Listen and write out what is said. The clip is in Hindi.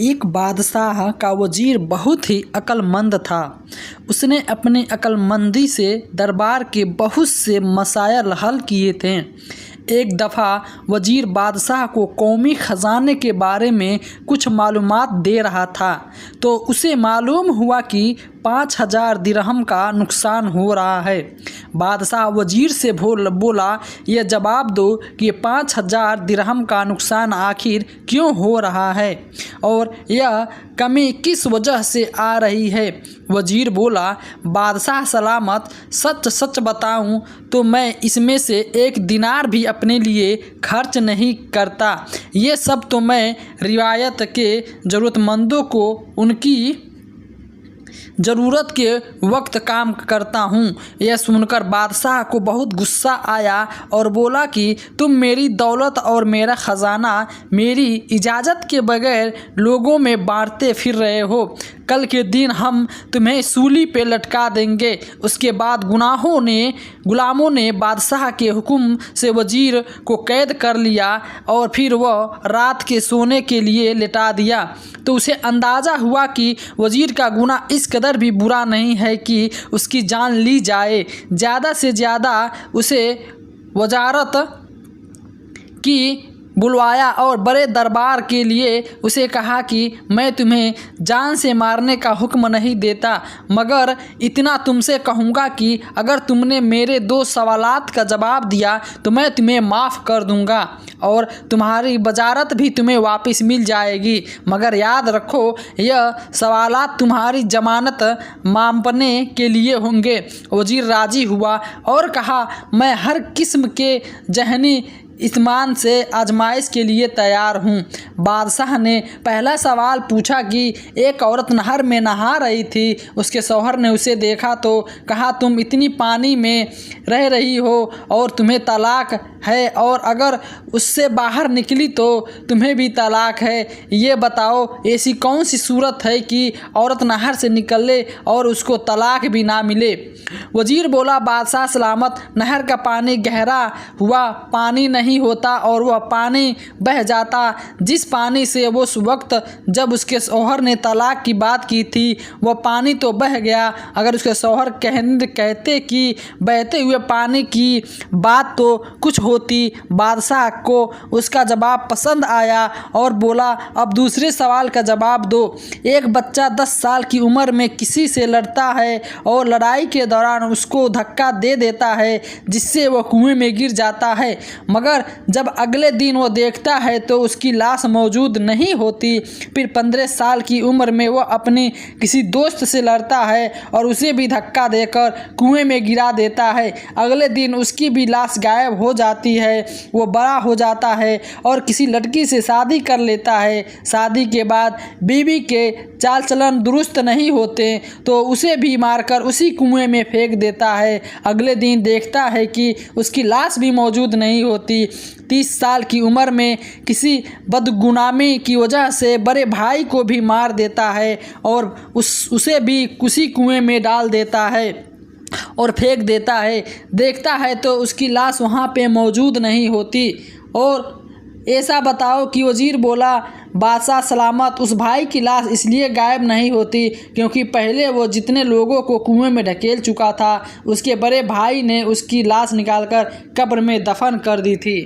एक बादशाह का वजीर बहुत ही अक्लमंद था। उसने अपनी अक्लमंदी से दरबार के बहुत से मसाइल हल किए थे। एक दफ़ा वजीर बादशाह को कौमी ख़जाने के बारे में कुछ मालूमात दे रहा था, तो उसे मालूम हुआ कि 5000 दिरहम का नुकसान हो रहा है। बादशाह वजीर से बोला, यह जवाब दो कि 5000 दिरहम का नुकसान आखिर क्यों हो रहा है और यह कमी किस वजह से आ रही है। वजीर बोला, बादशाह सलामत, सच सच बताऊं तो मैं इसमें से 1 दिनार भी अपने लिए खर्च नहीं करता। ये सब तो मैं रिवायत के ज़रूरतमंदों को उनकी ज़रूरत के वक्त काम करता हूँ। यह सुनकर बादशाह को बहुत गुस्सा आया और बोला कि तुम मेरी दौलत और मेरा ख़जाना मेरी इजाज़त के बगैर लोगों में बांटते फिर रहे हो। कल के दिन हम तुम्हें सूली पे लटका देंगे। उसके बाद गुलामों ने बादशाह के हुक्म से वजीर को कैद कर लिया और फिर वह रात के सोने के लिए लिटा दिया। तो उसे अंदाज़ा हुआ कि वजीर का गुनाह इस कदर भी बुरा नहीं है कि उसकी जान ली जाए। ज़्यादा से ज़्यादा उसे वजारत की बुलवाया और बड़े दरबार के लिए उसे कहा कि मैं तुम्हें जान से मारने का हुक्म नहीं देता, मगर इतना तुमसे कहूँगा कि अगर तुमने मेरे 2 सवालात का जवाब दिया तो मैं तुम्हें माफ़ कर दूँगा और तुम्हारी वजारत भी तुम्हें वापस मिल जाएगी। मगर याद रखो, यह सवालात तुम्हारी जमानत मापने के लिए होंगे। वजीर राजी हुआ और कहा, मैं हर किस्म के जहनी इत्मीनान से आजमाइश के लिए तैयार हूँ। बादशाह ने पहला सवाल पूछा कि एक औरत नहर में नहा रही थी। उसके शौहर ने उसे देखा तो कहा, तुम इतनी पानी में रह रही हो और तुम्हें तलाक है, और अगर उससे बाहर निकली तो तुम्हें भी तलाक है। ये बताओ, ऐसी कौन सी सूरत है कि औरत नहर से निकले और उसको तलाक भी ना मिले। वजीर बोला, बादशाह सलामत, नहर का पानी गहरा हुआ पानी नहीं होता और वह पानी बह जाता। जिस पानी से वो उस वक्त जब उसके शौहर ने तलाक की बात की थी वह पानी तो बह गया। अगर उसके शौहर कहते कि बहते हुए पानी की बात तो कुछ होती। बादशाह को उसका जवाब पसंद आया और बोला, अब दूसरे सवाल का जवाब दो। एक बच्चा 10 साल की उम्र में किसी से लड़ता है और लड़ाई के दौरान उसको धक्का दे देता है जिससे वह कुएं में गिर जाता है, मगर जब अगले दिन वो देखता है तो उसकी लाश मौजूद नहीं होती। फिर 15 साल की उम्र में वह अपने किसी दोस्त से लड़ता है और उसे भी धक्का देकर कुएं में गिरा देता है। अगले दिन उसकी भी लाश गायब हो जाती है। वो बड़ा हो जाता है और किसी लड़की से शादी कर लेता है। शादी के बाद बीवी के चाल चलन दुरुस्त नहीं होते तो उसे भी मारकर उसी कुएं में फेंक देता है। अगले दिन देखता है कि उसकी लाश भी मौजूद नहीं होती। 30 साल की उम्र में किसी बदगुनामी की वजह से बड़े भाई को भी मार देता है और उसे भी उसी कुएं में डाल देता है और फेंक देता है। देखता है तो उसकी लाश वहाँ पे मौजूद नहीं होती। और ऐसा बताओ कि वजीर बोला, बादशाह सलामत, उस भाई की लाश इसलिए गायब नहीं होती क्योंकि पहले वो जितने लोगों को कुएं में ढकेल चुका था उसके बड़े भाई ने उसकी लाश निकालकर कब्र में दफन कर दी थी।